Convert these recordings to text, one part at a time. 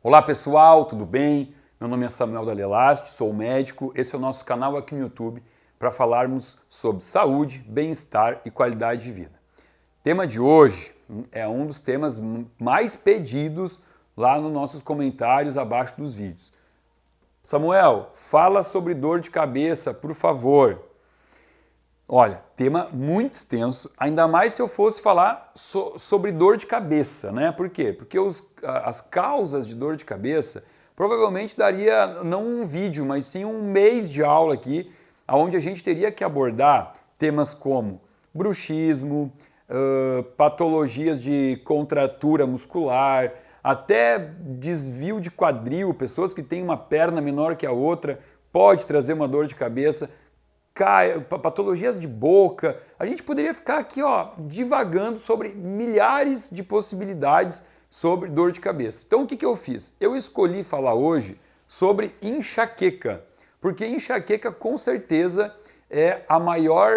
Olá pessoal, tudo bem? Meu nome é Samuel Dalelast, sou médico. Esse é o nosso canal aqui no YouTube para falarmos sobre saúde, bem-estar e qualidade de vida. O tema de hoje é um dos temas mais pedidos lá nos nossos comentários abaixo dos vídeos. Samuel, fala sobre dor de cabeça, por favor. Olha, tema muito extenso, ainda mais se eu fosse falar sobre dor de cabeça, né? Por quê? Porque as causas de dor de cabeça provavelmente daria não um vídeo, mas sim um mês de aula aqui, onde a gente teria que abordar temas como bruxismo, patologias de contratura muscular, até desvio de quadril, pessoas que têm uma perna menor que a outra, pode trazer uma dor de cabeça. Patologias de boca, a gente poderia ficar aqui divagando sobre milhares de possibilidades sobre dor de cabeça. Então o que eu fiz? Eu escolhi falar hoje sobre enxaqueca, porque enxaqueca com certeza é a maior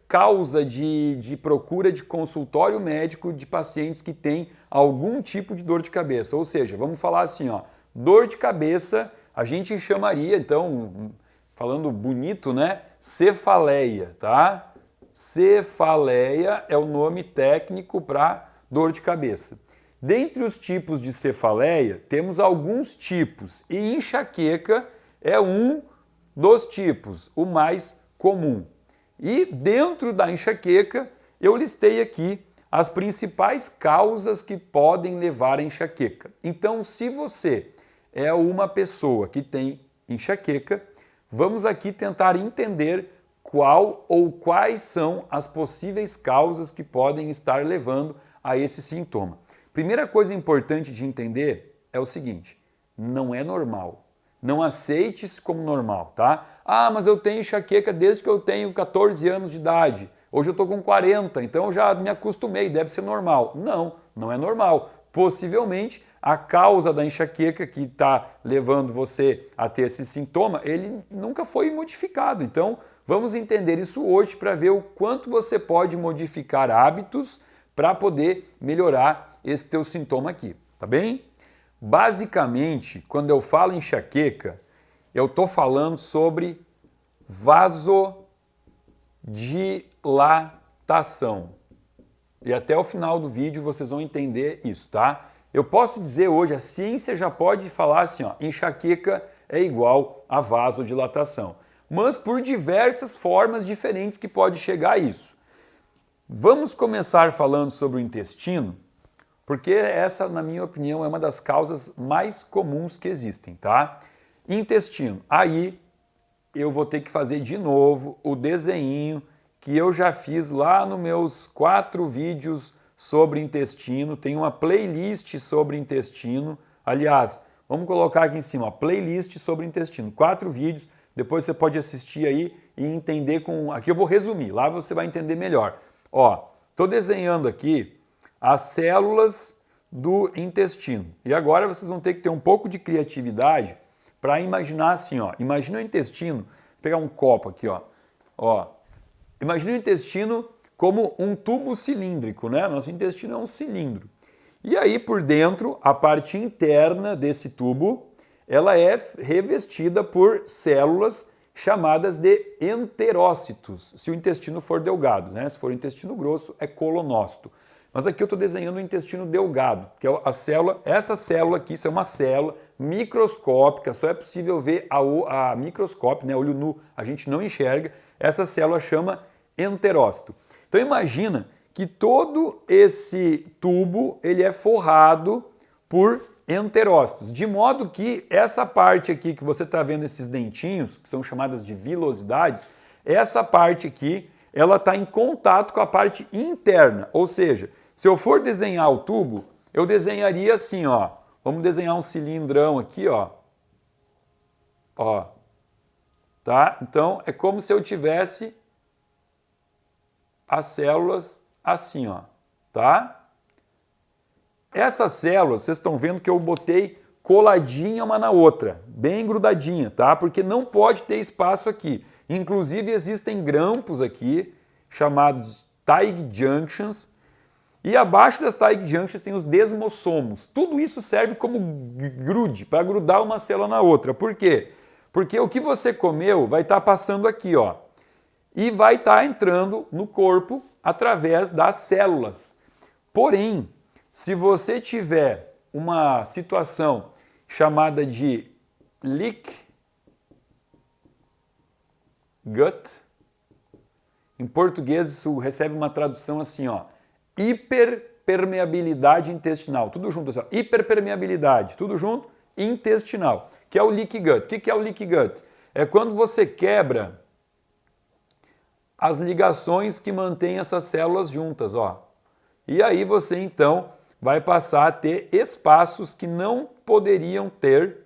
causa de procura de consultório médico de pacientes que têm algum tipo de dor de cabeça. Ou seja, vamos falar assim, dor de cabeça a gente chamaria, então, falando bonito, né? Cefaleia, tá? Cefaleia é o nome técnico para dor de cabeça. Dentre os tipos de cefaleia, temos alguns tipos e enxaqueca é um dos tipos, o mais comum. E dentro da enxaqueca, eu listei aqui as principais causas que podem levar à enxaqueca. Então, se você é uma pessoa que tem enxaqueca, vamos aqui tentar entender qual ou quais são as possíveis causas que podem estar levando a esse sintoma. Primeira coisa importante de entender é o seguinte: não é normal. Não aceite isso como normal, tá? Ah, mas eu tenho enxaqueca desde que eu tenho 14 anos de idade. Hoje eu estou com 40, então eu já me acostumei, deve ser normal. Não, não é normal. Possivelmente a causa da enxaqueca que está levando você a ter esse sintoma, ele nunca foi modificado. Então, vamos entender isso hoje para ver o quanto você pode modificar hábitos para poder melhorar esse teu sintoma aqui, tá bem? Basicamente, quando eu falo enxaqueca, eu estou falando sobre vasodilatação. E até o final do vídeo vocês vão entender isso, tá? Eu posso dizer hoje, a ciência já pode falar assim, enxaqueca é igual a vasodilatação. Mas por diversas formas diferentes que pode chegar a isso. Vamos começar falando sobre o intestino, porque essa, na minha opinião, é uma das causas mais comuns que existem, tá? Intestino. Aí eu vou ter que fazer de novo o desenho que eu já fiz lá nos meus 4 vídeos sobre intestino. Tem uma playlist sobre intestino. Aliás, vamos colocar aqui em cima, playlist sobre intestino. 4 vídeos, depois você pode assistir aí e entender com... Aqui eu vou resumir, lá você vai entender melhor. Estou desenhando aqui as células do intestino. E agora vocês vão ter que ter um pouco de criatividade para imaginar assim, imagina o intestino, vou pegar um copo aqui, imagina o intestino como um tubo cilíndrico, né? Nosso intestino é um cilindro. E aí por dentro, a parte interna desse tubo, ela é revestida por células chamadas de enterócitos, se o intestino for delgado, né? Se for intestino grosso, é colonócito. Mas aqui eu estou desenhando o intestino delgado, que é a célula, essa célula aqui, isso é uma célula microscópica, só é possível ver a microscópio, né? Olho nu, a gente não enxerga, essa célula chama enterócito. Então imagina que todo esse tubo ele é forrado por enterócitos, de modo que essa parte aqui que você está vendo, esses dentinhos, que são chamadas de vilosidades, essa parte aqui, ela está em contato com a parte interna, ou seja, se eu for desenhar o tubo, eu desenharia assim, vamos desenhar um cilindrão aqui, tá? Então é como se eu tivesse as células assim, tá? Essas células, vocês estão vendo que eu botei coladinha uma na outra, bem grudadinha, tá? Porque não pode ter espaço aqui. Inclusive existem grampos aqui, chamados tight junctions, E abaixo das tight junctions tem os desmossomos. Tudo isso serve como grude, para grudar uma célula na outra. Por quê? Porque o que você comeu vai estar passando aqui, ó, e vai estar entrando no corpo através das células. Porém, se você tiver uma situação chamada de leak gut, em português isso recebe uma tradução assim, ó, hiperpermeabilidade intestinal, tudo junto assim, ó, hiperpermeabilidade, tudo junto, intestinal, que é o leak gut. O que é o leak gut? É quando você quebra as ligações que mantêm essas células juntas, ó. E aí você então vai passar a ter espaços que não poderiam ter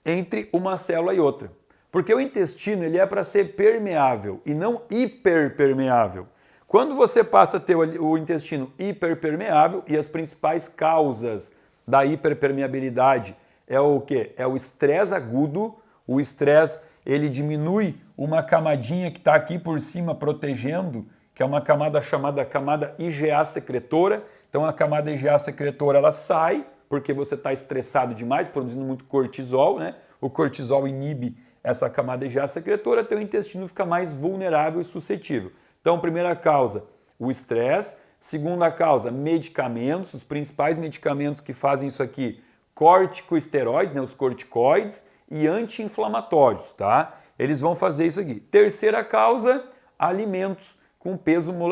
entre uma célula e outra. Porque o intestino ele é para ser permeável e não hiperpermeável. Quando você passa a ter o intestino hiperpermeável, e as principais causas da hiperpermeabilidade é o quê? É o estresse agudo. O estresse ele diminui uma camadinha que está aqui por cima protegendo, que é uma camada chamada camada IgA secretora. Então a camada IgA secretora ela sai porque você está estressado demais, produzindo muito cortisol, né? O cortisol inibe essa camada IgA secretora, teu intestino fica mais vulnerável e suscetível. Então, primeira causa, o estresse. Segunda causa, medicamentos. Os principais medicamentos que fazem isso aqui, corticosteroides, né, os corticoides, e anti-inflamatórios, tá? Eles vão fazer isso aqui. Terceira causa, alimentos com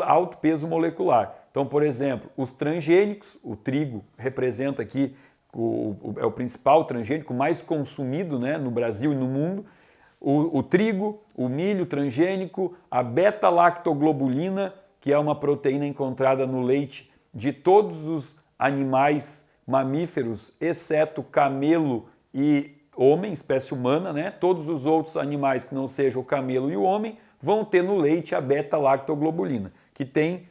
alto peso molecular. Então, por exemplo, os transgênicos, o trigo representa aqui, é o principal transgênico mais consumido, né, no Brasil e no mundo. O trigo, o milho transgênico, a beta-lactoglobulina, que é uma proteína encontrada no leite de todos os animais mamíferos, exceto camelo e homem, espécie humana, né? Todos os outros animais que não sejam o camelo e o homem vão ter no leite a beta-lactoglobulina, que tem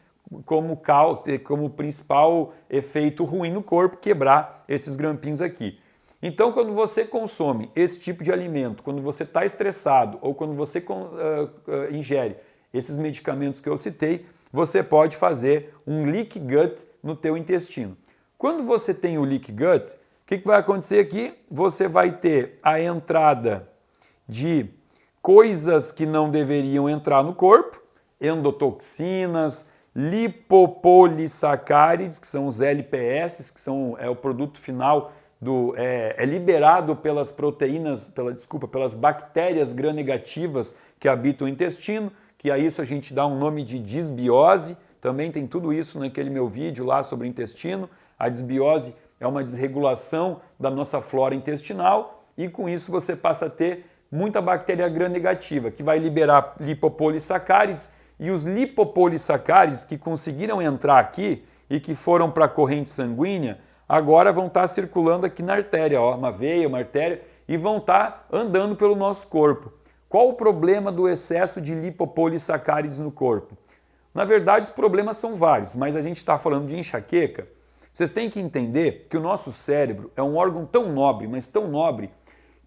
como principal efeito ruim no corpo quebrar esses grampinhos aqui. Então, quando você consome esse tipo de alimento, quando você está estressado ou quando você ingere esses medicamentos que eu citei, você pode fazer um leak gut no teu intestino. Quando você tem o leak gut, o que vai acontecer aqui? Você vai ter a entrada de coisas que não deveriam entrar no corpo, endotoxinas, lipopolissacárides, que são os LPS, que é o produto final é liberado pelas proteínas, pelas bactérias gram-negativas que habitam o intestino, que a isso a gente dá um nome de disbiose. Também tem tudo isso naquele meu vídeo lá sobre o intestino. A disbiose é uma desregulação da nossa flora intestinal e com isso você passa a ter muita bactéria gram-negativa, que vai liberar lipopolissacárides, e os lipopolissacárides que conseguiram entrar aqui e que foram para a corrente sanguínea, agora vão estar circulando aqui na artéria, ó, uma veia, uma artéria, e vão estar andando pelo nosso corpo. Qual o problema do excesso de lipopolissacárides no corpo? Na verdade, os problemas são vários, mas a gente está falando de enxaqueca. Vocês têm que entender que o nosso cérebro é um órgão tão nobre, mas tão nobre,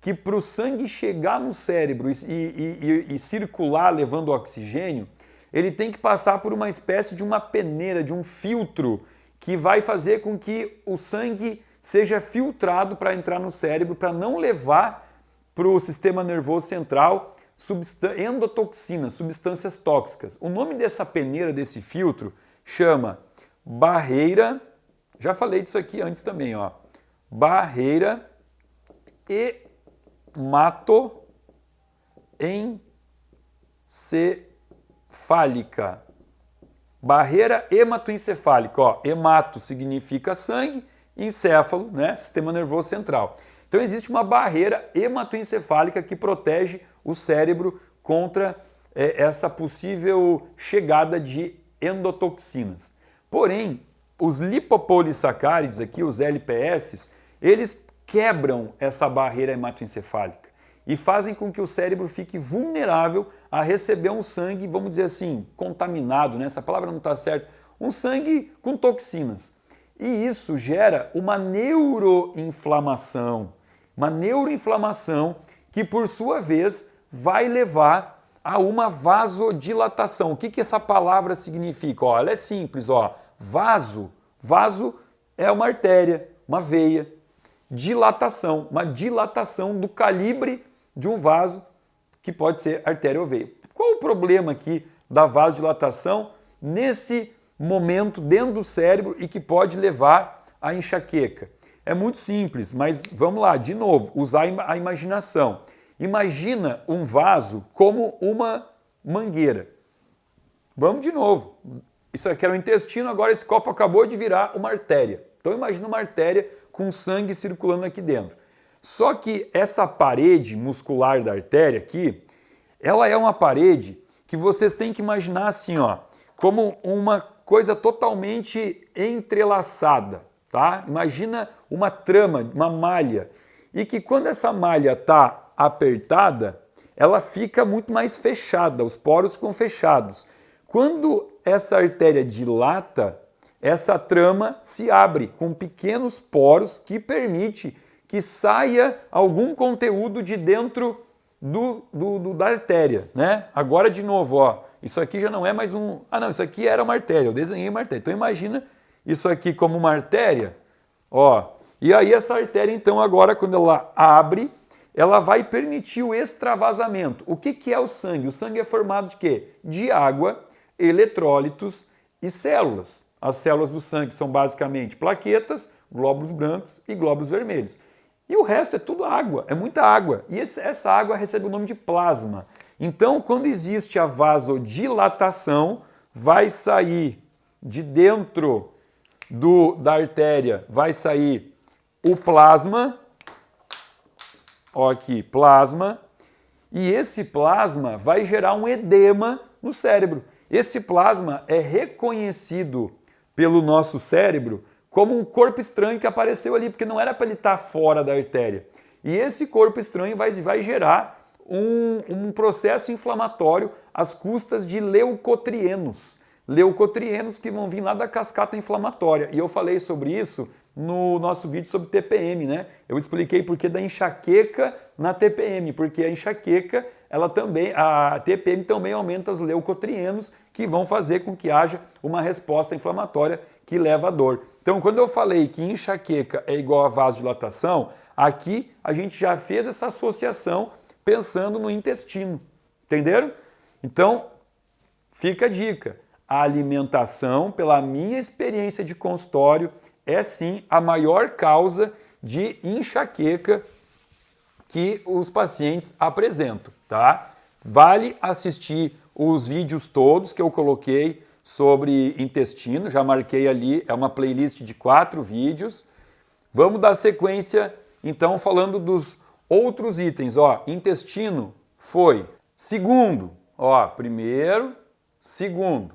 que para o sangue chegar no cérebro e circular levando oxigênio, ele tem que passar por uma espécie de uma peneira, de um filtro, que vai fazer com que o sangue seja filtrado para entrar no cérebro, para não levar para o sistema nervoso central endotoxinas, substâncias tóxicas. O nome dessa peneira, desse filtro, chama barreira, já falei disso aqui antes também, ó, barreira hematoencefálica. Barreira hematoencefálica, ó, hemato significa sangue, encéfalo, né, sistema nervoso central. Então existe uma barreira hematoencefálica que protege o cérebro contra essa possível chegada de endotoxinas. Porém, os lipopolissacárides aqui, os LPS, eles quebram essa barreira hematoencefálica e fazem com que o cérebro fique vulnerável a receber um sangue, vamos dizer assim, contaminado, né? Essa palavra não está certa, um sangue com toxinas. E isso gera uma neuroinflamação que, por sua vez, vai levar a uma vasodilatação. O que essa palavra significa? Ó, ela é simples, ó. Vaso, Vaso é uma artéria, uma veia. Dilatação, uma dilatação do calibre de um vaso, que pode ser artéria ou veia. Qual o problema aqui da vasodilatação nesse momento dentro do cérebro e que pode levar à enxaqueca? É muito simples, mas vamos lá, de novo, usar a imaginação. Imagina um vaso como uma mangueira. Vamos de novo. Isso aqui era o intestino, agora esse copo acabou de virar uma artéria. Então imagina uma artéria com sangue circulando aqui dentro. Só que essa parede muscular da artéria aqui, ela é uma parede que vocês têm que imaginar assim, ó, como uma coisa totalmente entrelaçada, tá? Imagina uma trama, uma malha, e que quando essa malha está apertada, ela fica muito mais fechada, os poros ficam fechados. Quando essa artéria dilata, essa trama se abre com pequenos poros que permite que saia algum conteúdo de dentro da artéria, né? Agora de novo, ó, isso aqui já não é mais um... Ah não, isso aqui era uma artéria, eu desenhei uma artéria. Então imagina isso aqui como uma artéria, ó. E aí essa artéria então agora quando ela abre, ela vai permitir o extravasamento. O que é o sangue? O sangue é formado de quê? De água, eletrólitos e células. As células do sangue são basicamente plaquetas, glóbulos brancos e glóbulos vermelhos. E o resto é tudo água, é muita água. E essa água recebe o nome de plasma. Então, quando existe a vasodilatação, vai sair de dentro da artéria, vai sair o plasma, ó aqui, plasma, e esse plasma vai gerar um edema no cérebro. Esse plasma é reconhecido pelo nosso cérebro como um corpo estranho que apareceu ali, porque não era para ele estar fora da artéria. E esse corpo estranho vai gerar um processo inflamatório às custas de leucotrienos. Leucotrienos que vão vir lá da cascata inflamatória. E eu falei sobre isso no nosso vídeo sobre TPM, né? Eu expliquei por que da enxaqueca na TPM, porque a enxaqueca, a TPM também aumenta os leucotrienos que vão fazer com que haja uma resposta inflamatória que leva à dor. Então, quando eu falei que enxaqueca é igual a vasodilatação, aqui a gente já fez essa associação pensando no intestino, entenderam? Então, fica a dica. A alimentação, pela minha experiência de consultório, é sim a maior causa de enxaqueca que os pacientes apresentam, tá? Vale assistir os vídeos todos que eu coloquei sobre intestino, já marquei ali, é uma playlist de 4 vídeos. Vamos dar sequência, então, falando dos outros itens, ó, intestino foi segundo, ó, primeiro, segundo,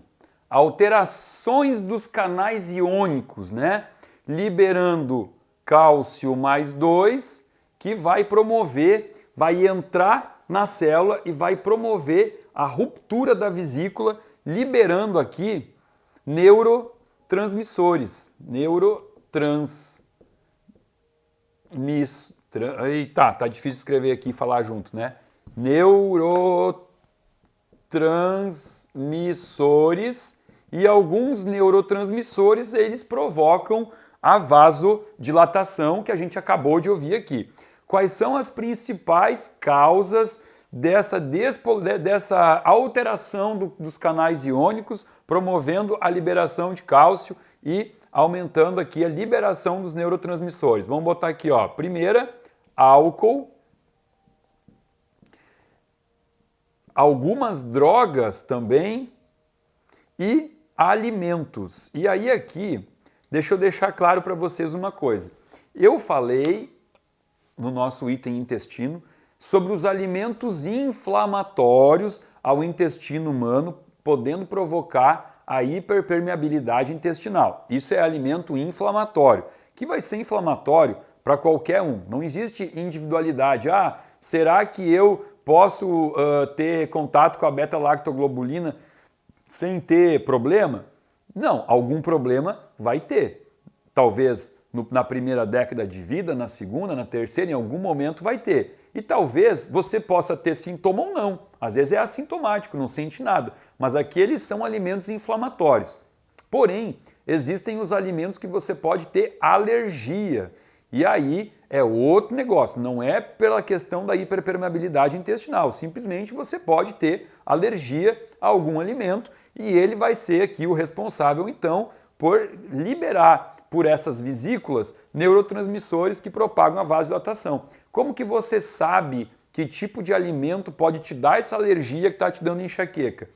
alterações dos canais iônicos, né? Liberando cálcio mais 2, que vai promover, vai entrar na célula e vai promover a ruptura da vesícula, liberando aqui neurotransmissores. Eita, tá difícil escrever aqui e falar junto, né? Neurotransmissores, e alguns neurotransmissores, eles provocam a vasodilatação que a gente acabou de ouvir aqui. Quais são as principais causas dessa alteração dos canais iônicos, promovendo a liberação de cálcio e aumentando aqui a liberação dos neurotransmissores? Vamos botar aqui, ó. Primeira, álcool. Algumas drogas também e alimentos. E aí aqui, deixa eu deixar claro para vocês uma coisa. Eu falei no nosso item intestino sobre os alimentos inflamatórios ao intestino humano, podendo provocar a hiperpermeabilidade intestinal. Isso é alimento inflamatório, que vai ser inflamatório para qualquer um. Não existe individualidade. Ah, será que eu posso ter contato com a beta-lactoglobulina sem ter problema? Não, algum problema vai ter. Talvez na primeira década de vida, na segunda, na terceira, em algum momento vai ter. E talvez você possa ter sintoma ou não. Às vezes é assintomático, não sente nada. Mas aqueles são alimentos inflamatórios. Porém, existem os alimentos que você pode ter alergia. E aí é outro negócio, não é pela questão da hiperpermeabilidade intestinal, simplesmente você pode ter alergia a algum alimento e ele vai ser aqui o responsável, então, por liberar por essas vesículas neurotransmissores que propagam a vasodilatação. Como que você sabe que tipo de alimento pode te dar essa alergia que está te dando enxaqueca?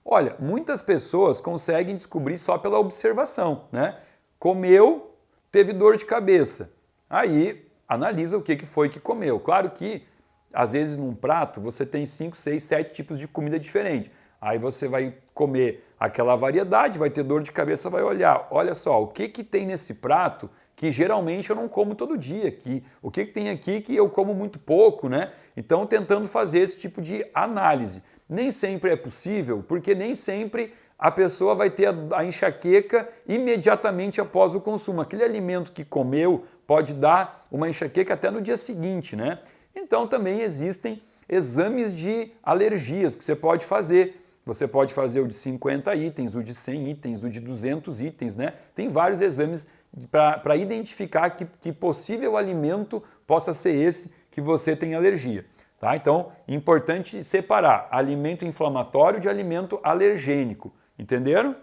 Olha, muitas pessoas conseguem descobrir só pela observação, né? Comeu, teve dor de cabeça. Aí analisa o que foi que comeu. Claro que, às vezes, num prato você tem 5, 6, 7 tipos de comida diferente. Aí você vai comer aquela variedade, vai ter dor de cabeça, vai olhar. Olha só, o que tem nesse prato que geralmente eu não como todo dia aqui? O que tem aqui que eu como muito pouco, né? Então, tentando fazer esse tipo de análise. Nem sempre é possível, porque nem sempre a pessoa vai ter a enxaqueca imediatamente após o consumo. Aquele alimento que comeu pode dar uma enxaqueca até no dia seguinte, né? Então também existem exames de alergias que você pode fazer. Você pode fazer o de 50 itens, o de 100 itens, o de 200 itens, né? Tem vários exames para identificar que possível alimento possa ser esse que você tem alergia. Tá? Então, importante separar alimento inflamatório de alimento alergênico. Entenderam?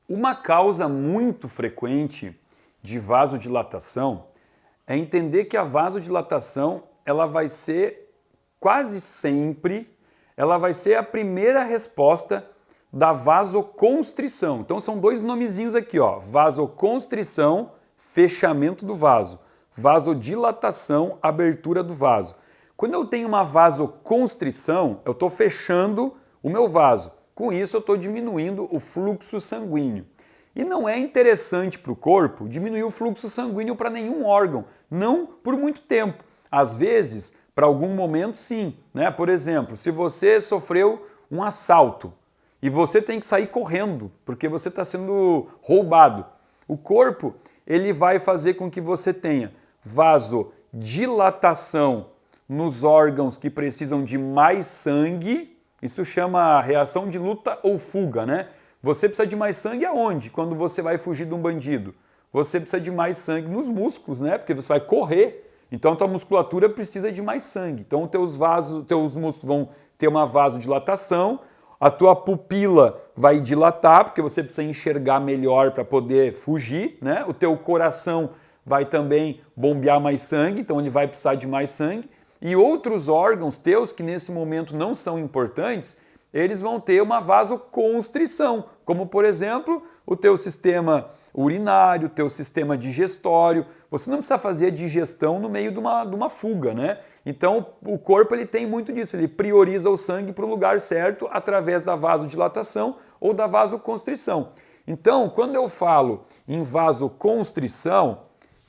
Uma causa muito frequente de vasodilatação é entender que a vasodilatação ela vai ser quase sempre, ela vai ser a primeira resposta da vasoconstrição. Então são dois nomezinhos aqui, ó, vasoconstrição, fechamento do vaso, vasodilatação, abertura do vaso. Quando eu tenho uma vasoconstrição, eu estou fechando o meu vaso. Com isso, eu estou diminuindo o fluxo sanguíneo. E não é interessante para o corpo diminuir o fluxo sanguíneo para nenhum órgão, não por muito tempo. Às vezes, para algum momento, sim. Né? Por exemplo, se você sofreu um assalto e você tem que sair correndo porque você está sendo roubado, o corpo ele vai fazer com que você tenha vasodilatação nos órgãos que precisam de mais sangue. Isso chama reação de luta ou fuga, né? Você precisa de mais sangue aonde? Quando você vai fugir de um bandido. Você precisa de mais sangue nos músculos, né? Porque você vai correr. Então, a tua musculatura precisa de mais sangue. Então, teus músculos vão ter uma vasodilatação, a tua pupila vai dilatar, porque você precisa enxergar melhor para poder fugir, né? O teu coração vai também bombear mais sangue, então ele vai precisar de mais sangue. E outros órgãos teus, que nesse momento não são importantes, eles vão ter uma vasoconstrição, como por exemplo o teu sistema urinário, o teu sistema digestório. Você não precisa fazer a digestão no meio de uma fuga, né? Então o corpo ele tem muito disso, ele prioriza o sangue para o lugar certo através da vasodilatação ou da vasoconstrição. Então, quando eu falo em vasoconstrição,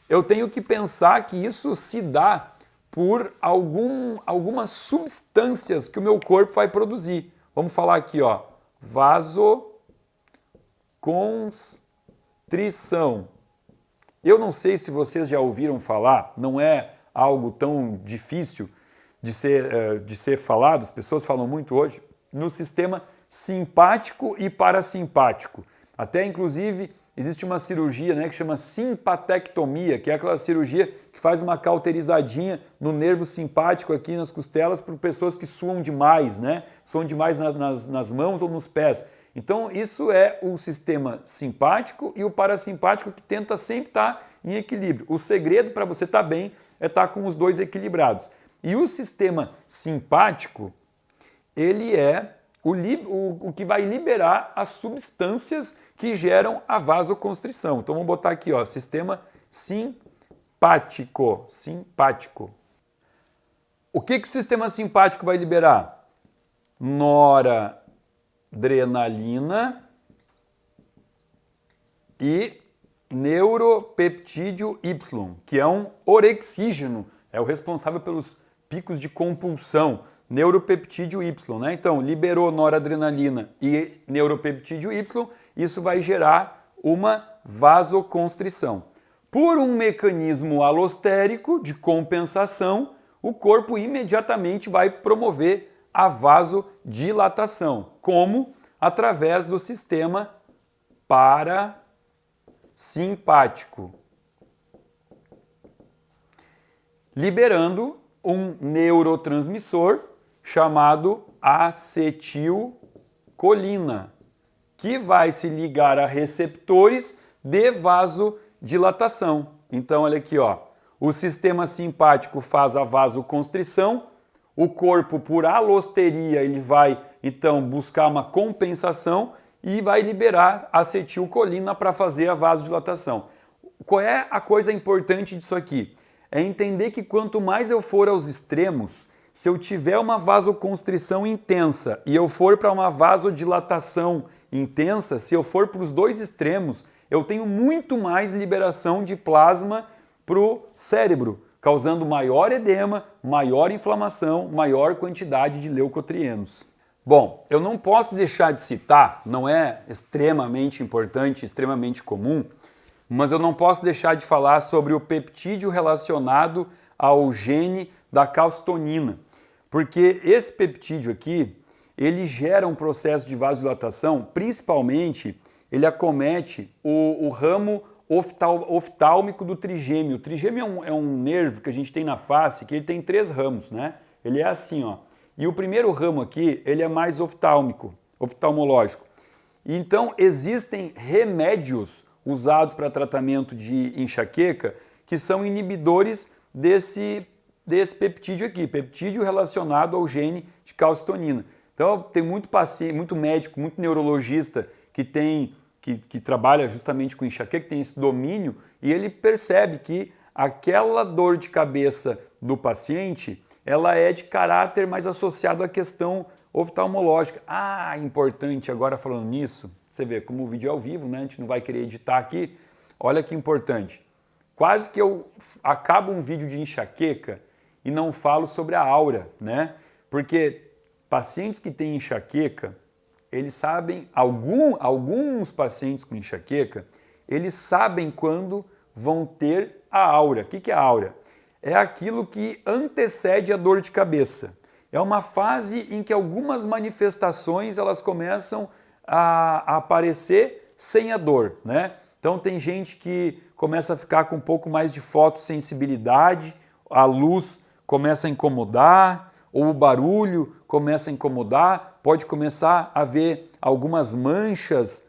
eu tenho que pensar que isso se dá por algumas substâncias que o meu corpo vai produzir. Vamos falar aqui, ó, vasoconstrição. Eu não sei se vocês já ouviram falar, não é algo tão difícil de ser falado, as pessoas falam muito hoje, no sistema simpático e parasimpático. Até, inclusive, existe uma cirurgia, né, que chama simpatectomia, que é aquela cirurgia que faz uma cauterizadinha no nervo simpático aqui nas costelas para pessoas que suam demais, né? Suam demais nas mãos ou nos pés. Então, isso é o sistema simpático e o parasimpático que tenta sempre estar em equilíbrio. O segredo para você estar bem é estar com os dois equilibrados. E o sistema simpático, ele é o que vai liberar as substâncias que geram a vasoconstrição. Então vamos botar aqui, ó, sistema simpático. O que o sistema simpático vai liberar? Noradrenalina e neuropeptídeo Y, que é um orexígeno, é o responsável pelos picos de compulsão. Neuropeptídeo Y, né? Então, liberou noradrenalina e neuropeptídeo Y, isso vai gerar uma vasoconstrição. Por um mecanismo alostérico de compensação, o corpo imediatamente vai promover a vasodilatação. Como? Através do sistema parasimpático, liberando um neurotransmissor chamado acetilcolina, que vai se ligar a receptores de vasodilatação. Então, olha aqui, ó, o sistema simpático faz a vasoconstrição, o corpo, por alosteria, ele vai, então, buscar uma compensação e vai liberar acetilcolina para fazer a vasodilatação. Qual é a coisa importante disso aqui? É entender que quanto mais eu for aos extremos, se eu tiver uma vasoconstrição intensa e eu for para uma vasodilatação intensa, se eu for para os dois extremos, eu tenho muito mais liberação de plasma para o cérebro, causando maior edema, maior inflamação, maior quantidade de leucotrienos. Bom, eu não posso deixar de citar, não é extremamente importante, extremamente comum, mas eu não posso deixar de falar sobre o peptídeo relacionado ao gene da calcitonina, porque esse peptídeo aqui, ele gera um processo de vasodilatação, principalmente ele acomete o ramo oftálmico do trigêmeo. O trigêmeo é um nervo que a gente tem na face, que ele tem 3 ramos, né? Ele é assim, ó. E o primeiro ramo aqui, ele é mais oftálmico, oftalmológico. Então, existem remédios usados para tratamento de enxaqueca que são inibidores desse peptídeo aqui, peptídeo relacionado ao gene de calcitonina. Então, tem muito paciente, muito médico, muito neurologista que trabalha justamente com enxaqueca, que tem esse domínio, e ele percebe que aquela dor de cabeça do paciente, ela é de caráter mais associado à questão oftalmológica. Ah, importante, agora falando nisso, você vê como o vídeo é ao vivo, né? A gente não vai querer editar aqui. Olha que importante. Quase que eu acabo um vídeo de enxaqueca e não falo sobre a aura, né? Porque pacientes que têm enxaqueca, eles sabem, alguns pacientes com enxaqueca, eles sabem quando vão ter a aura. O que é a aura? É aquilo que antecede a dor de cabeça. É uma fase em que algumas manifestações elas começam a aparecer sem a dor, né? Então tem gente que começa a ficar com um pouco mais de fotossensibilidade, a luz começa a incomodar, ou o barulho começa a incomodar, pode começar a ver algumas manchas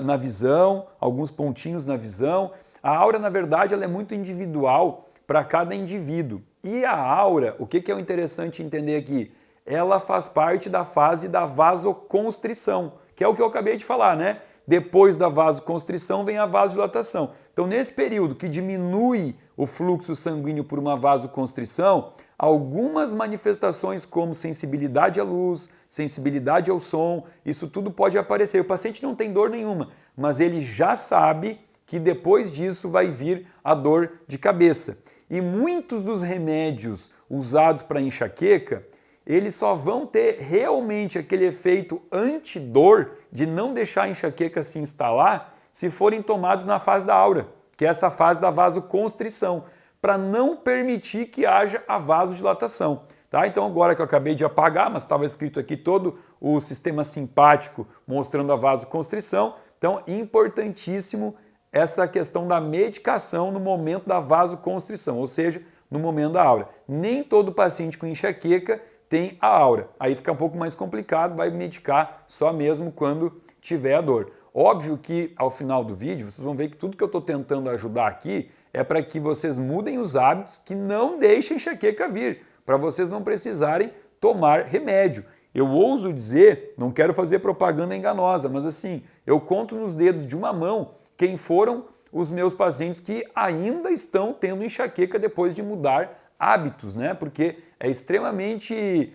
na visão, alguns pontinhos na visão. A aura, na verdade, ela é muito individual para cada indivíduo. E a aura, o que é interessante entender aqui? Ela faz parte da fase da vasoconstrição, que é o que eu acabei de falar, né? Depois da vasoconstrição vem a vasodilatação. Então, nesse período que diminui o fluxo sanguíneo por uma vasoconstrição, algumas manifestações como sensibilidade à luz, sensibilidade ao som, isso tudo pode aparecer. O paciente não tem dor nenhuma, mas ele já sabe que depois disso vai vir a dor de cabeça. E muitos dos remédios usados para enxaqueca, eles só vão ter realmente aquele efeito antidor de não deixar a enxaqueca se instalar se forem tomados na fase da aura, que é essa fase da vasoconstrição, para não permitir que haja a vasodilatação. Tá? Então agora que eu acabei de apagar, mas estava escrito aqui todo o sistema simpático mostrando a vasoconstrição, então importantíssimo essa questão da medicação no momento da vasoconstrição, ou seja, no momento da aura. Nem todo paciente com enxaqueca tem a aura. Aí fica um pouco mais complicado, vai medicar só mesmo quando tiver a dor. Óbvio que ao final do vídeo vocês vão ver que tudo que eu estou tentando ajudar aqui é para que vocês mudem os hábitos que não deixem a enxaqueca vir, para vocês não precisarem tomar remédio. Eu ouso dizer, não quero fazer propaganda enganosa, mas assim, eu conto nos dedos de uma mão quem foram os meus pacientes que ainda estão tendo enxaqueca depois de mudar hábitos, né? Porque é extremamente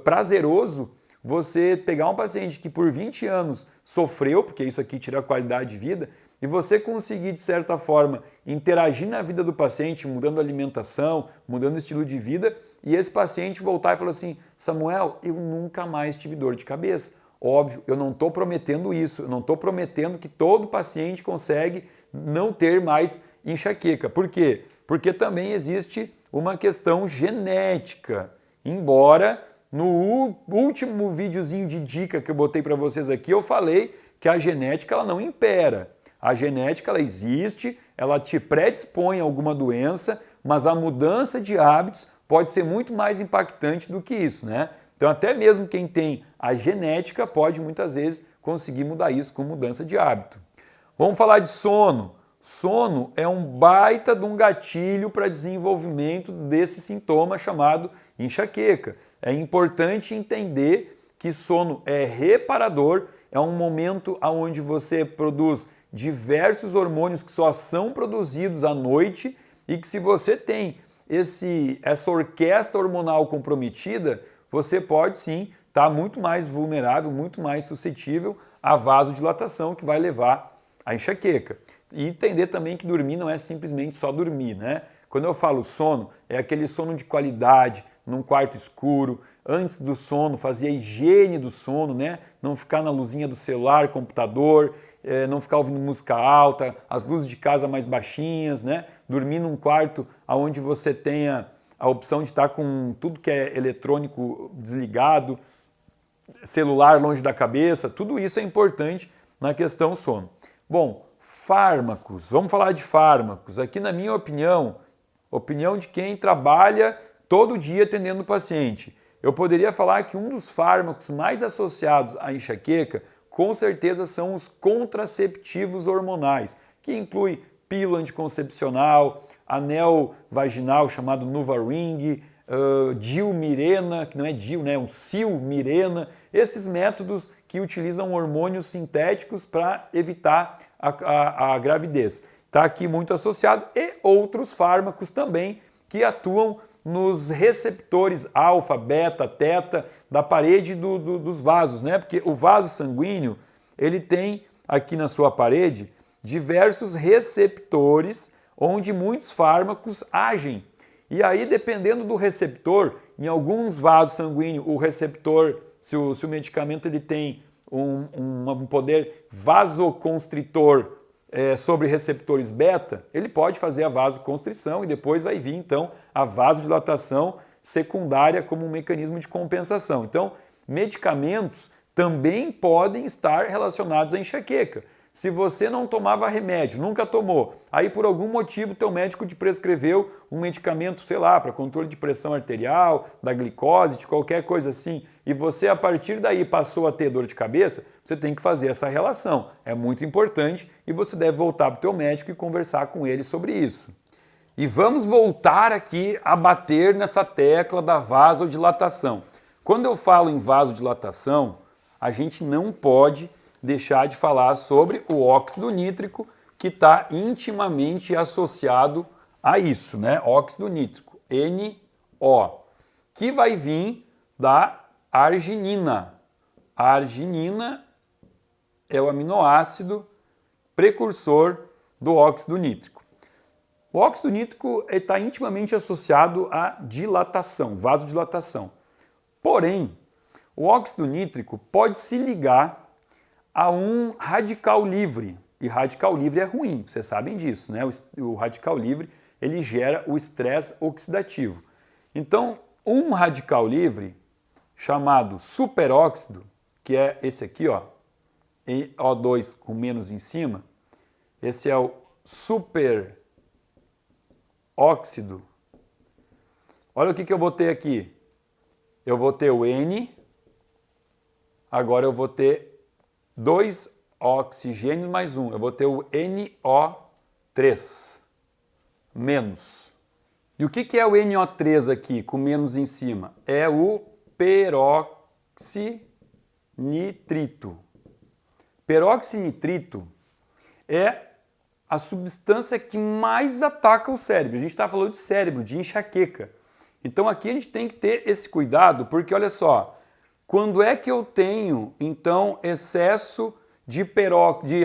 prazeroso você pegar um paciente que por 20 anos sofreu, porque isso aqui tira a qualidade de vida, e você conseguir, de certa forma, interagir na vida do paciente, mudando a alimentação, mudando o estilo de vida, e esse paciente voltar e falar assim, Samuel, eu nunca mais tive dor de cabeça. Óbvio, eu não estou prometendo isso, eu não estou prometendo que todo paciente consegue não ter mais enxaqueca. Por quê? Porque também existe uma questão genética, embora no último videozinho de dica que eu botei para vocês aqui, eu falei que a genética ela não impera. A genética ela existe, ela te predispõe a alguma doença, mas a mudança de hábitos pode ser muito mais impactante do que isso, né? Então até mesmo quem tem a genética pode muitas vezes conseguir mudar isso com mudança de hábito. Vamos falar de sono. Sono é um baita de um gatilho para desenvolvimento desse sintoma chamado enxaqueca. É importante entender que sono é reparador, é um momento onde você produz diversos hormônios que só são produzidos à noite e que se você tem essa orquestra hormonal comprometida, você pode sim estar muito mais vulnerável, muito mais suscetível à vasodilatação que vai levar à enxaqueca. E entender também que dormir não é simplesmente só dormir, né? Quando eu falo sono, é aquele sono de qualidade, num quarto escuro, antes do sono, fazer a higiene do sono, né? Não ficar na luzinha do celular, computador, não ficar ouvindo música alta, as luzes de casa mais baixinhas, né? Dormir num quarto onde você tenha a opção de estar com tudo que é eletrônico desligado, celular longe da cabeça, tudo isso é importante na questão sono. Bom, fármacos, vamos falar de fármacos. Aqui na minha opinião de quem trabalha todo dia atendendo o paciente, eu poderia falar que um dos fármacos mais associados à enxaqueca, com certeza são os contraceptivos hormonais, que inclui pílula anticoncepcional, anel vaginal chamado NuvaRing, Dilmirena, que não é Dil, né, é um Silmirena, esses métodos que utilizam hormônios sintéticos para evitar a gravidez. Está aqui muito associado e outros fármacos também que atuam nos receptores alfa, beta, teta da parede dos vasos, né? Porque o vaso sanguíneo ele tem aqui na sua parede diversos receptores onde muitos fármacos agem. E aí, dependendo do receptor, em alguns vasos sanguíneos, o receptor, se o medicamento ele tem um poder vasoconstritor sobre receptores beta, ele pode fazer a vasoconstrição e depois vai vir, então, a vasodilatação secundária como um mecanismo de compensação. Então, medicamentos também podem estar relacionados à enxaqueca. Se você não tomava remédio, nunca tomou, aí por algum motivo teu médico te prescreveu um medicamento, sei lá, para controle de pressão arterial, da glicose, de qualquer coisa assim, e você a partir daí passou a ter dor de cabeça, você tem que fazer essa relação. É muito importante e você deve voltar para o teu médico e conversar com ele sobre isso. E vamos voltar aqui a bater nessa tecla da vasodilatação. Quando eu falo em vasodilatação, a gente não pode deixar de falar sobre o óxido nítrico, que está intimamente associado a isso, né? Óxido nítrico, NO, que vai vir da arginina. A arginina é o aminoácido precursor do óxido nítrico. O óxido nítrico está intimamente associado à dilatação, vasodilatação. Porém, o óxido nítrico pode se ligar a um radical livre, e radical livre é ruim, vocês sabem disso, né? O radical livre ele gera o estresse oxidativo. Então, um radical livre chamado superóxido, que é esse aqui, ó, O2 com menos em cima, esse é o superóxido. Olha o que eu vou ter aqui. Eu vou ter o N, agora eu vou ter 2 oxigênios mais 1. Eu vou ter o NO3 menos. E o que é o NO3 aqui, com menos em cima? É o peroxinitrito. Peroxinitrito é a substância que mais ataca o cérebro. A gente está falando de cérebro, de enxaqueca. Então aqui a gente tem que ter esse cuidado, porque olha só, quando é que eu tenho, então, excesso de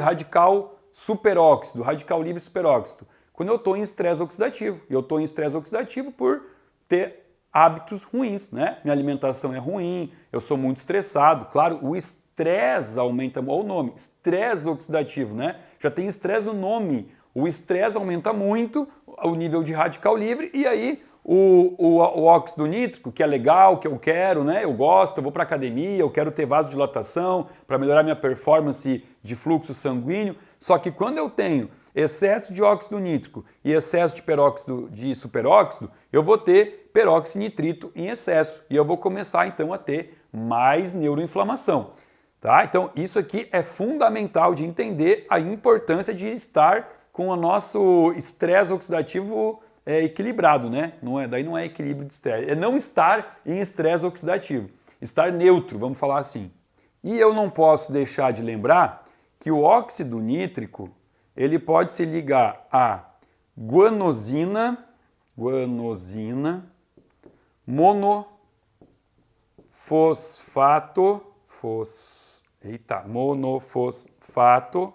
radical superóxido, radical livre superóxido? Quando eu estou em estresse oxidativo. E eu estou em estresse oxidativo por ter hábitos ruins, né? Minha alimentação é ruim, eu sou muito estressado. Claro, o estresse aumenta, olha o nome, estresse oxidativo, né? Já tem estresse no nome. O estresse aumenta muito o nível de radical livre e aí o óxido nítrico, que é legal, que eu quero, né? Eu gosto, eu vou para academia, eu quero ter vasodilatação para melhorar minha performance de fluxo sanguíneo, só que quando eu tenho excesso de óxido nítrico e excesso de peróxido de superóxido, eu vou ter peróxido-nitrito em excesso e eu vou começar então a ter mais neuroinflamação. Tá? Então isso aqui é fundamental de entender a importância de estar com o nosso estresse oxidativo equilibrado, né? Daí não é equilíbrio de estresse, é não estar em estresse oxidativo, estar neutro, vamos falar assim. E eu não posso deixar de lembrar que o óxido nítrico ele pode se ligar a guanosina monofosfato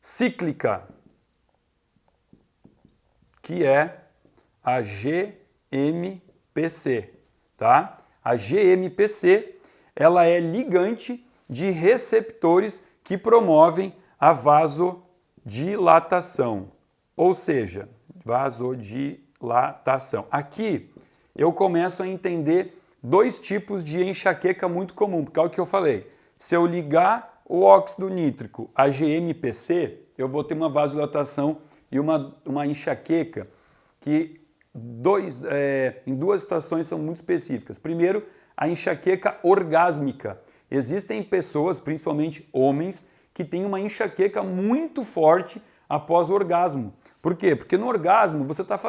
cíclica, que é a GMPC, tá? A GMPC, ela é ligante de receptores que promovem a vasodilatação, ou seja, vasodilatação. Aqui eu começo a entender dois tipos de enxaqueca muito comum, porque é o que eu falei. Se eu ligar o óxido nítrico a GMPC, eu vou ter uma vasodilatação e uma enxaqueca que em duas situações são muito específicas. Primeiro, a enxaqueca orgásmica. Existem pessoas, principalmente homens, que têm uma enxaqueca muito forte após o orgasmo. Por quê? Porque no orgasmo você está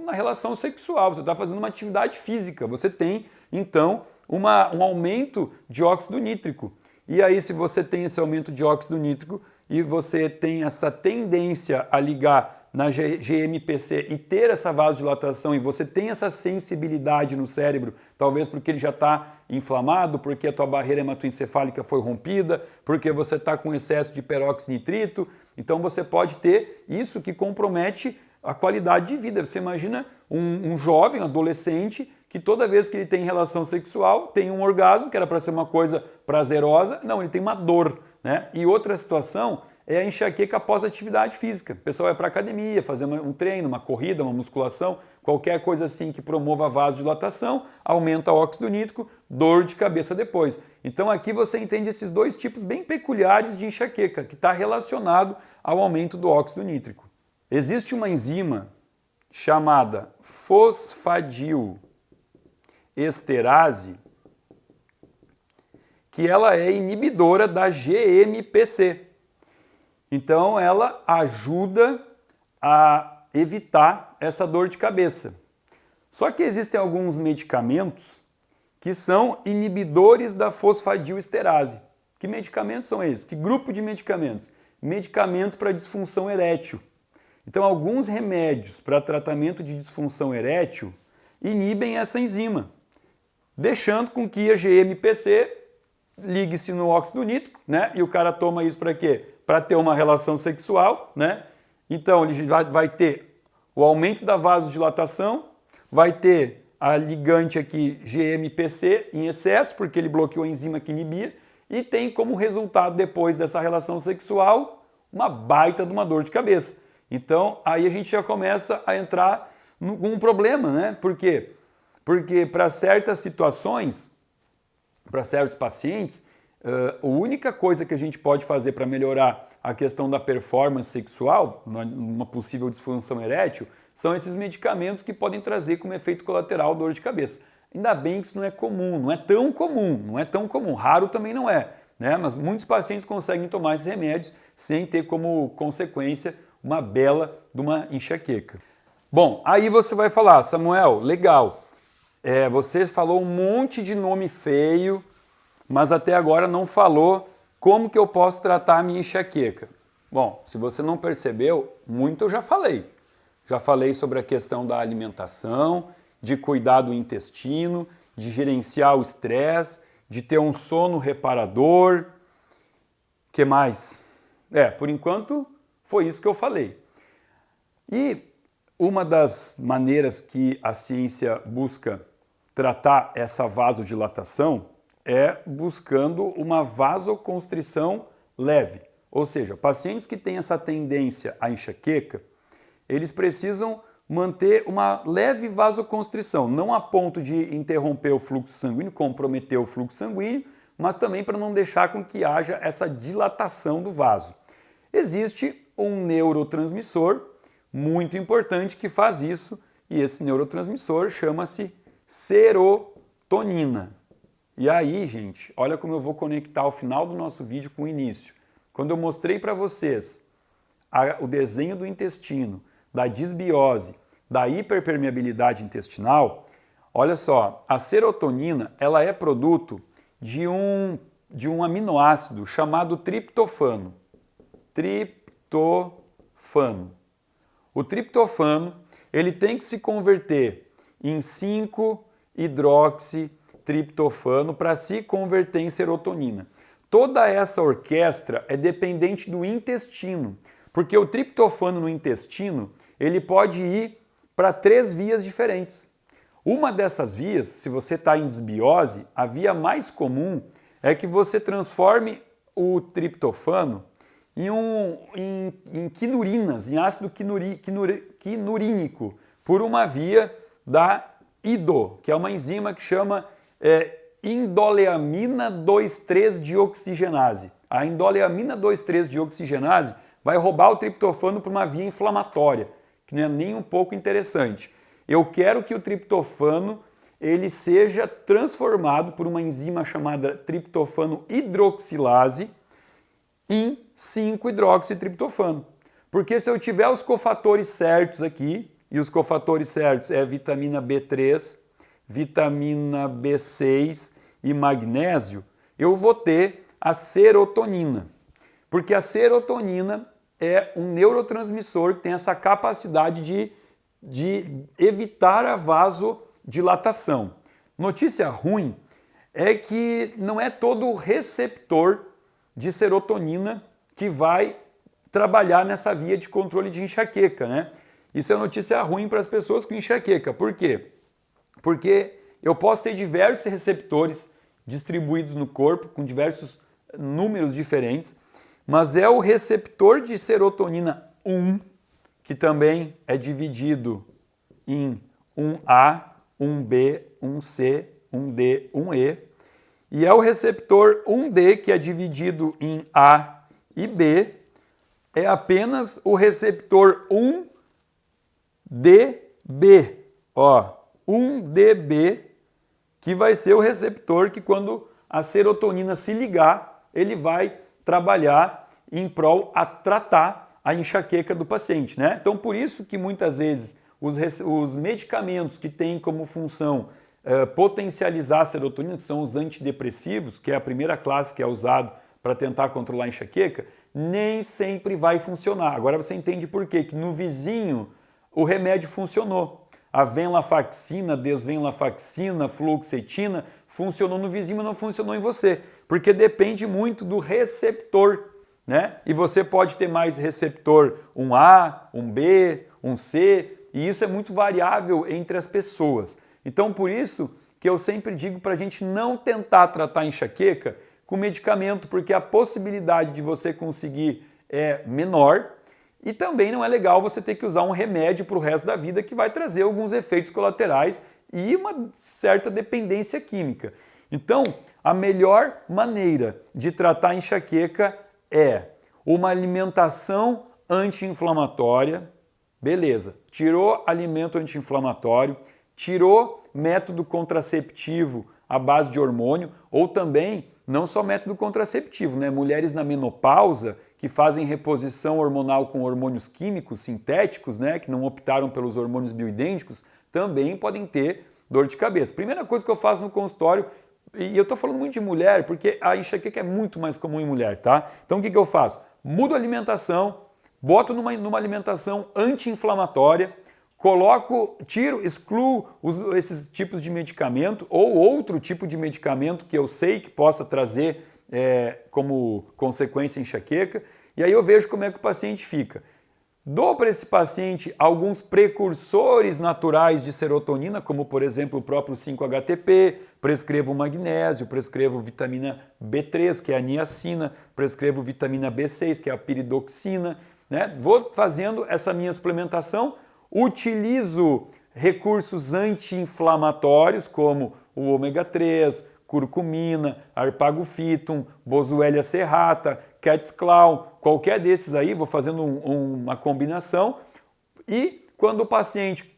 na relação sexual, você está fazendo uma atividade física, você tem então um aumento de óxido nítrico. E aí, se você tem esse aumento de óxido nítrico e você tem essa tendência a ligar na GMPC e ter essa vasodilatação e você tem essa sensibilidade no cérebro, talvez porque ele já está inflamado, porque a tua barreira hematoencefálica foi rompida, porque você está com excesso de peróxido nitrito, então você pode ter isso que compromete a qualidade de vida. Você imagina um jovem, um adolescente, que toda vez que ele tem relação sexual, tem um orgasmo, que era para ser uma coisa prazerosa, não, ele tem uma dor, né? E outra situação é a enxaqueca após atividade física. O pessoal vai para a academia, fazer um treino, uma corrida, uma musculação, qualquer coisa assim que promova a vasodilatação, aumenta o óxido nítrico, dor de cabeça depois. Então aqui você entende esses dois tipos bem peculiares de enxaqueca, que está relacionado ao aumento do óxido nítrico. Existe uma chamada fosfadiesterase, que ela é inibidora da GMPC. Então ela ajuda a evitar essa dor de cabeça. Só que existem alguns medicamentos que são inibidores da fosfadiesterase. Que medicamentos são esses? Que grupo de medicamentos? Medicamentos para disfunção erétil. Então alguns remédios para tratamento de disfunção erétil inibem essa enzima, deixando com que a GMPC ligue-se no óxido nítrico, né? E o cara toma isso para quê? Para ter uma relação sexual, né? Então ele vai ter o aumento da vasodilatação, vai ter a ligante aqui GMPC em excesso, porque ele bloqueou a enzima que inibia, e tem como resultado depois dessa relação sexual uma baita de uma dor de cabeça. Então aí a gente já começa a entrar com um problema, né? Por quê? Porque para certas situações, para certos pacientes, a única coisa que a gente pode fazer para melhorar a questão da performance sexual, numa possível disfunção erétil, são esses medicamentos que podem trazer como efeito colateral dor de cabeça. Ainda bem que isso não é comum, não é tão comum, raro também não é, né? Mas muitos pacientes conseguem tomar esses remédios sem ter como consequência uma bela de uma enxaqueca. Bom, aí você vai falar, Samuel, legal, você falou um monte de nome feio, mas até agora não falou como que eu posso tratar a minha enxaqueca. Bom, se você não percebeu, muito eu já falei. Já falei sobre a questão da alimentação, de cuidar do intestino, de gerenciar o estresse, de ter um sono reparador. Que mais? Por enquanto foi isso que eu falei. E uma das maneiras que a ciência busca tratar essa vasodilatação é buscando uma vasoconstrição leve. Ou seja, pacientes que têm essa tendência à enxaqueca, eles precisam manter uma leve vasoconstrição, não a ponto de interromper o fluxo sanguíneo, comprometer o fluxo sanguíneo, mas também para não deixar com que haja essa dilatação do vaso. Existe um neurotransmissor muito importante que faz isso, e esse neurotransmissor chama-se serotonina. E aí, gente, olha como eu vou conectar o final do nosso vídeo com o início. Quando eu mostrei para vocês o desenho do intestino, da disbiose, da hiperpermeabilidade intestinal, olha só, a serotonina ela é produto de um aminoácido chamado triptofano. Triptofano. O triptofano ele tem que se converter em 5-hidroxitriptofano para se converter em serotonina. Toda essa orquestra é dependente do intestino, porque o triptofano no intestino ele pode ir para 3 vias diferentes. Uma dessas vias, se você está em disbiose, a via mais comum é que você transforme o triptofano em quinurinas, em ácido quinurínico, por uma via da IDO, que é uma enzima que chama indoleamina 2,3-dioxigenase. A indoleamina 2,3-dioxigenase vai roubar o triptofano por uma via inflamatória, que não é nem um pouco interessante. Eu quero que o triptofano ele seja transformado por uma enzima chamada triptofano hidroxilase em 5-hidroxitriptofano. Porque se eu tiver os cofatores certos aqui, e os cofatores certos é vitamina B3, vitamina B6 e magnésio, eu vou ter a serotonina. Porque a serotonina é um neurotransmissor que tem essa capacidade de evitar a vasodilatação. Notícia ruim é que não é todo receptor de serotonina que vai trabalhar nessa via de controle de enxaqueca, né? Isso é notícia ruim para as pessoas com enxaqueca. Por quê? Porque eu posso ter diversos receptores distribuídos no corpo, com diversos números diferentes, mas é o receptor de serotonina 1, que também é dividido em 1A, 1B, 1C, 1D, 1E, e é o receptor 1D, que é dividido em A e B, é apenas o receptor 1DB, ó, 1DB, que vai ser o receptor que quando a serotonina se ligar, ele vai trabalhar em prol a tratar a enxaqueca do paciente, né? Então, por isso que muitas vezes os medicamentos que têm como função potencializar a serotonina, que são os antidepressivos, que é a primeira classe que é usado para tentar controlar a enxaqueca, nem sempre vai funcionar. Agora você entende por quê? Que no vizinho o remédio funcionou. A venlafaxina, desvenlafaxina, fluoxetina funcionou no vizinho, mas não funcionou em você, porque depende muito do receptor, né? E você pode ter mais receptor 1A, 1B, 1C, e isso é muito variável entre as pessoas. Então, por isso que eu sempre digo para a gente não tentar tratar enxaqueca com medicamento, porque a possibilidade de você conseguir é menor e também não é legal você ter que usar um remédio para o resto da vida que vai trazer alguns efeitos colaterais e uma certa dependência química. Então, a melhor maneira de tratar a enxaqueca é uma alimentação anti-inflamatória, beleza, tirou alimento anti-inflamatório, tirou método contraceptivo à base de hormônio, ou também, não só método contraceptivo, né? Mulheres na menopausa que fazem reposição hormonal com hormônios químicos sintéticos, né? Que não optaram pelos hormônios bioidênticos, também podem ter dor de cabeça. Primeira coisa que eu faço no consultório, e eu estou falando muito de mulher, porque a enxaqueca é muito mais comum em mulher, tá? Então o que eu faço? Mudo a alimentação, boto numa alimentação anti-inflamatória, excluo esses tipos de medicamento ou outro tipo de medicamento que eu sei que possa trazer como consequência enxaqueca, e aí eu vejo como é que o paciente fica. Dou para esse paciente alguns precursores naturais de serotonina, como por exemplo o próprio 5-HTP, prescrevo magnésio, prescrevo vitamina B3, que é a niacina, prescrevo vitamina B6, que é a piridoxina, né? Vou fazendo essa minha suplementação, utilizo recursos anti-inflamatórios como o ômega 3, curcumina, arpagofitum, boswellia serrata, cat's claw, qualquer desses aí, vou fazendo uma combinação. E quando o paciente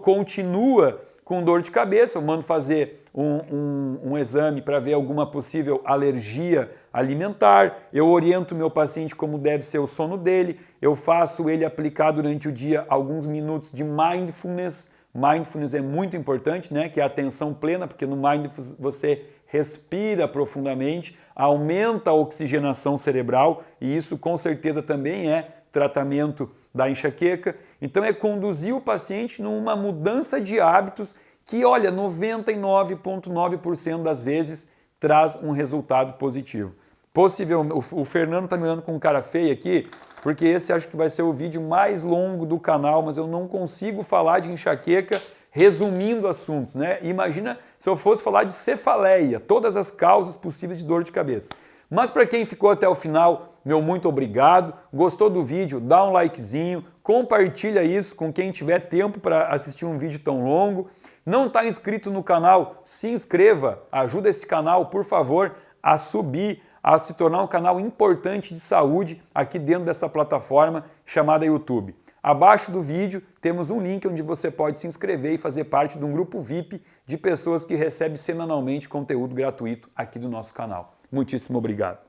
continua com dor de cabeça, eu mando fazer um exame para ver alguma possível alergia alimentar, eu oriento meu paciente como deve ser o sono dele, eu faço ele aplicar durante o dia alguns minutos de mindfulness. Mindfulness é muito importante, né? Que é a atenção plena, porque no mindfulness você respira profundamente, aumenta a oxigenação cerebral e isso com certeza também é tratamento da enxaqueca. Então é conduzir o paciente numa mudança de hábitos que, olha, 99,9% das vezes traz um resultado positivo. Possivelmente, o Fernando está me olhando com cara feia aqui, porque esse acho que vai ser o vídeo mais longo do canal, mas eu não consigo falar de enxaqueca resumindo assuntos, né? Imagina se eu fosse falar de cefaleia, todas as causas possíveis de dor de cabeça. Mas para quem ficou até o final, meu muito obrigado. Gostou do vídeo? Dá um likezinho, compartilha isso com quem tiver tempo para assistir um vídeo tão longo. Não está inscrito no canal? Se inscreva, ajuda esse canal, por favor, a subir, a se tornar um canal importante de saúde aqui dentro dessa plataforma chamada YouTube. Abaixo do vídeo temos um link onde você pode se inscrever e fazer parte de um grupo VIP de pessoas que recebem semanalmente conteúdo gratuito aqui do nosso canal. Muitíssimo obrigado.